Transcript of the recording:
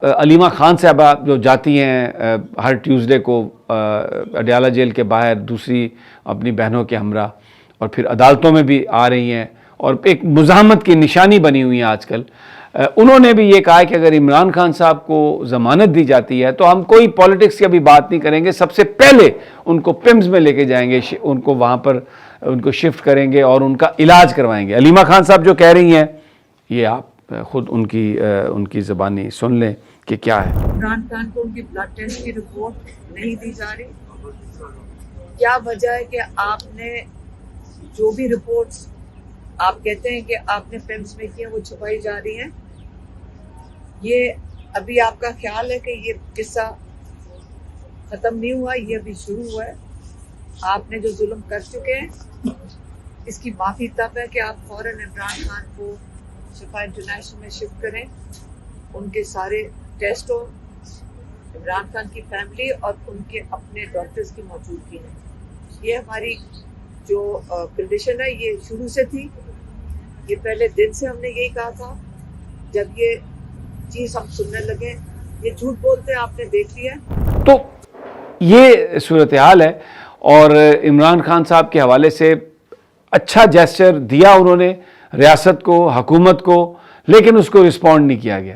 علیمہ خان صاحبہ جو جاتی ہیں ہر ٹیوزڈے کو اڈیالہ جیل کے باہر دوسری اپنی بہنوں کے ہمراہ، اور پھر عدالتوں میں بھی آ رہی ہیں اور ایک مزاحمت کی نشانی بنی ہوئی ہیں آج کل، انہوں نے بھی یہ کہا کہ اگر عمران خان صاحب کو ضمانت دی جاتی ہے تو ہم کوئی پالیٹکس کی ابھی بات نہیں کریں گے، سب سے پہلے ان کو پمز میں لے کے جائیں گے، ان کو وہاں پر ان کو شفٹ کریں گے اور ان کا علاج کروائیں گے۔ علیمہ خان صاحب جو کہہ رہی ہیں، یہ آپ خود ان کی زبانی سن لیں کہ کیا ہے۔ عمران خان کو ان کی بلڈ ٹیسٹ کی رپورٹ نہیں دی جا رہی، کیا وجہ ہے کہ آپ نے جو بھی رپورٹس آپ کہتے ہیں کہ آپ نے فلمز میں کی ہیں وہ چھپائی جا رہی ہیں؟ یہ ابھی آپ کا خیال ہے کہ یہ قصہ ختم نہیں ہوا، یہ ابھی شروع ہوا ہے؟ آپ نے جو ظلم کر چکے ہیں اس کی معافی تب ہے کہ آپ فوراً عمران خان کو شفا انٹرنیشنل میں شفٹ کریں، ان کے سارے ٹیسٹ ہو، عمران خان کی فیملی اور ان کے اپنے ڈاکٹرز کی موجودگی ہے۔ یہ ہماری جو کنڈیشن ہے یہ شروع سے تھی، یہ پہلے دن سے ہم نے یہی کہا تھا۔ جب یہ چیز ہم سننے لگے، یہ جھوٹ بولتے ہیں، آپ نے دیکھ لیا۔ تو یہ صورتحال ہے، اور عمران خان صاحب کے حوالے سے اچھا جیسچر دیا انہوں نے ریاست کو، حکومت کو، لیکن اس کو رسپونڈ نہیں کیا گیا۔